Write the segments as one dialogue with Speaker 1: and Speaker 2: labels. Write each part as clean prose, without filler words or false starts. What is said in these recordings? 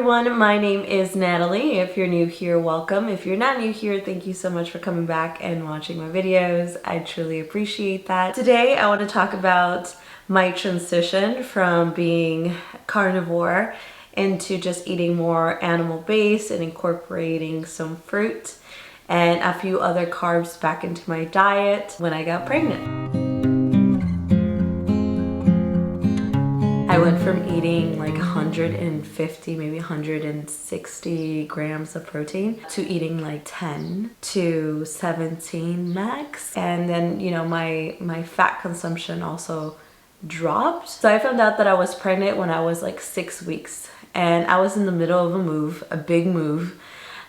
Speaker 1: everyone, my name is Natalie. If you're new here, welcome. If you're not new here, thank you so much for coming back and watching my videos. I truly appreciate that. Today I want to talk about my transition from being carnivore into just eating more animal-based and incorporating some fruit and a few other carbs back into my diet when I got pregnant. I went from eating like 150, maybe 160 grams of protein to eating like 10 to 17 max. And then, you know, my fat consumption also dropped. So I found out that I was pregnant when I was like 6 weeks, and I was in the middle of a move, a big move.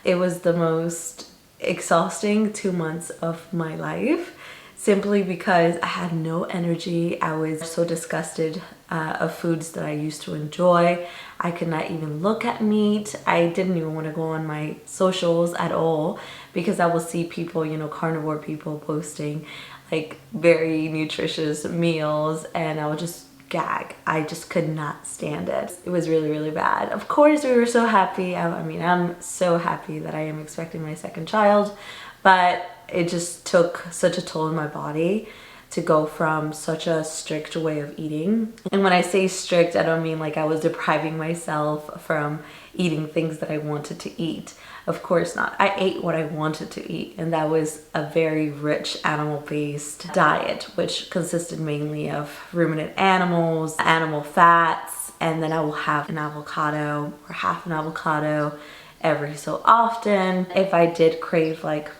Speaker 1: It was the most exhausting 2 months of my life, simply because I had no energy. I was so disgusted of foods that I used to enjoy. I could not even look at meat. I didn't even want to go on my socials at all because I will see people, you know, carnivore people posting like very nutritious meals, and I would just gag. I just could not stand it. It was really, really bad. Of course, we were so happy. I mean, I'm so happy that I am expecting my second child, but it just took such a toll on my body to go from such a strict way of eating. And when I say strict, I don't mean like I was depriving myself from eating things that I wanted to eat. Of course not. I ate what I wanted to eat, and that was a very rich animal-based diet, which consisted mainly of ruminant animals, animal fats, and then I will have an avocado or half an avocado every so often. If I did crave like,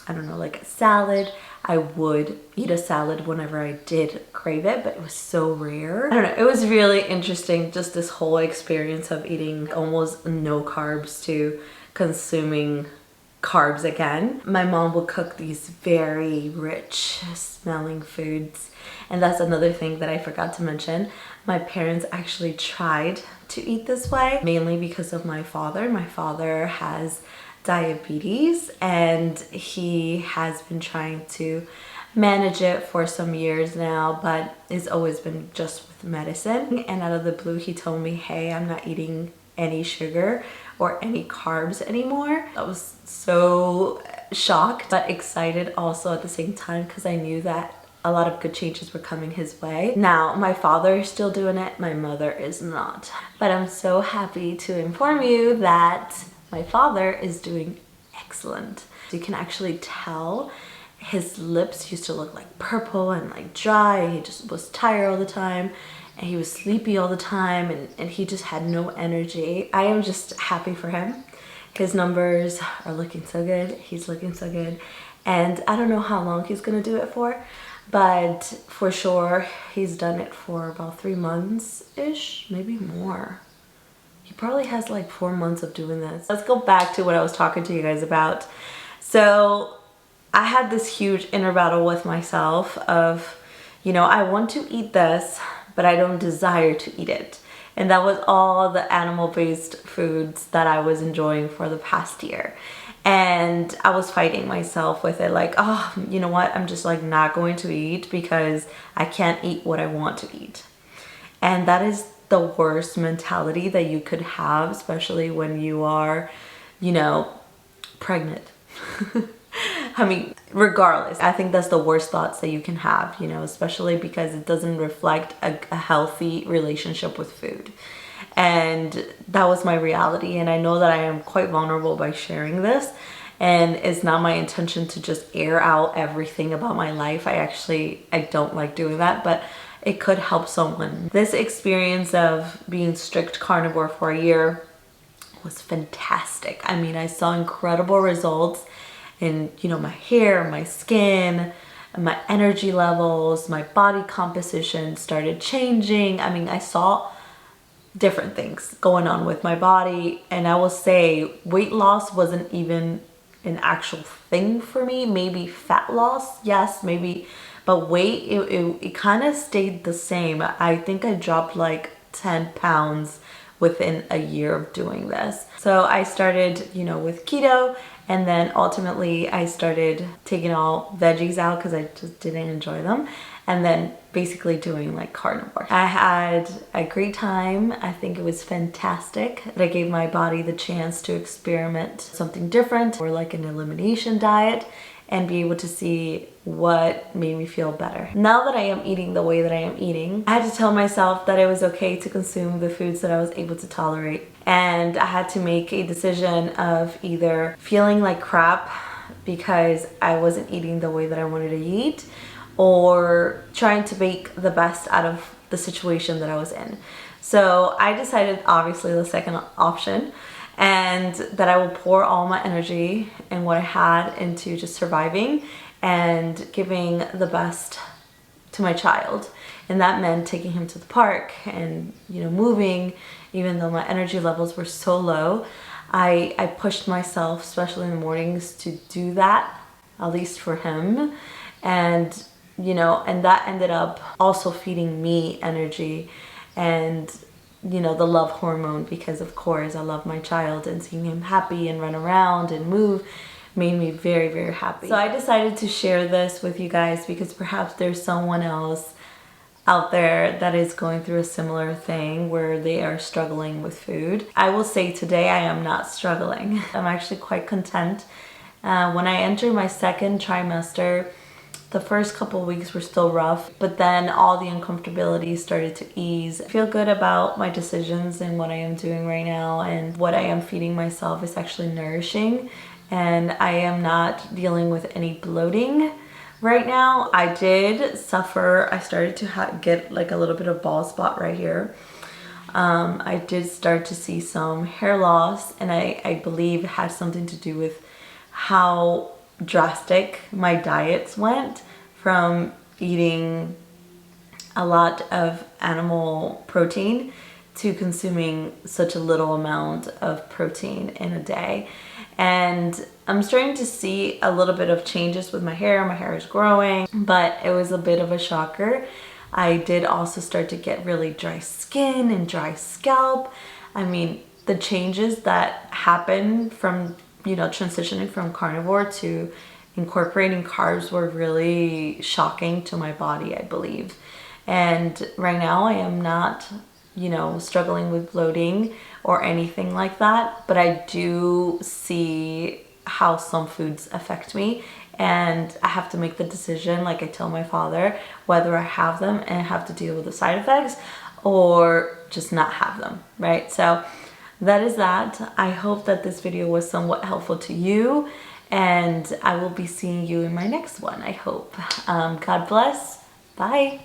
Speaker 1: I don't know, like a salad, I would eat a salad whenever I did crave it, but it was so rare. I don't know, it was really interesting, just this whole experience of eating almost no carbs to consuming carbs again. My mom would cook these very rich smelling foods, and that's another thing that I forgot to mention. My parents actually tried to eat this way, mainly because of my father. My father has diabetes, and he has been trying to manage it for some years now, but it's always been just with medicine. And out of the blue, he told me, hey, I'm not eating any sugar or any carbs anymore. I was so shocked but excited also at the same time, because I knew that a lot of good changes were coming his way. Now, my father is still doing it, my mother is not. But I'm so happy to inform you that my father is doing excellent. You can actually tell his lips used to look like purple and like dry. He just was tired all the time, and he was sleepy all the time, and he just had no energy. I am just happy for him. His numbers are looking so good. He's looking so good. And I don't know how long he's gonna do it for, but for sure he's done it for about 3 months-ish, maybe more. He probably has like 4 months of doing this. Let's go back to what I was talking to you guys about. So I had this huge inner battle with myself of, you know, I want to eat this, but I don't desire to eat it. And that was all the animal-based foods that I was enjoying for the past year. And I was fighting myself with it, like, oh, you know what? I'm just like not going to eat because I can't eat what I want to eat. And that is the worst mentality that you could have, especially when you are, you know, pregnant. I mean, regardless, I think that's the worst thoughts that you can have, you know, especially because it doesn't reflect a healthy relationship with food. And that was my reality, and I know that I am quite vulnerable by sharing this, and it's not my intention to just air out everything about my life. I don't like doing that, but it could help someone. This experience of being strict carnivore for a year was fantastic. I mean, I saw incredible results in, you know, my hair, my skin, my energy levels, my body composition started changing. I mean, I saw different things going on with my body, and I will say weight loss wasn't even an actual thing for me. Maybe fat loss, yes, maybe, but weight, it kind of stayed the same. I think I dropped like 10 pounds within a year of doing this. So I started, you know, with keto, and then ultimately I started taking all veggies out because I just didn't enjoy them. and then basically doing like carnivore. I had a great time. I think it was fantastic that I gave my body the chance to experiment something different, or like an elimination diet, and be able to see what made me feel better. Now that I am eating the way that I am eating, I had to tell myself that it was okay to consume the foods that I was able to tolerate. And I had to make a decision of either feeling like crap because I wasn't eating the way that I wanted to eat, or trying to make the best out of the situation that I was in. So I decided, obviously, the second option, and that I will pour all my energy and what I had into just surviving and giving the best to my child. And that meant taking him to the park and, you know, moving, even though my energy levels were so low. I pushed myself, especially in the mornings, to do that, at least for him. And, you know, and that ended up also feeding me energy and, you know, the love hormone, because of course I love my child, and seeing him happy and run around and move made me very, very happy. So I decided to share this with you guys because perhaps there's someone else out there that is going through a similar thing where they are struggling with food. I will say today I am not struggling. I'm actually quite content. When I entered my second trimester, the first couple weeks were still rough, but then all the uncomfortability started to ease. I feel good about my decisions and what I am doing right now, and what I am feeding myself is actually nourishing, and I am not dealing with any bloating right now. I did suffer, I started to get like a little bit of bald spot right here. I did start to see some hair loss, and I believe it had something to do with how drastic my diets went from eating a lot of animal protein to consuming such a little amount of protein in a day. And I'm starting to see a little bit of changes with my hair. My hair is growing, but it was a bit of a shocker. I did also start to get really dry skin and dry scalp. I mean, the changes that happen from, you know, transitioning from carnivore to incorporating carbs were really shocking to my body, I believe. And right now I am not, you know, struggling with bloating or anything like that, but I do see how some foods affect me, and I have to make the decision, like I tell my father, whether I have them and have to deal with the side effects or just not have them, right? So that is that. I hope that this video was somewhat helpful to you, and I will be seeing you in my next one, I hope. God bless. Bye.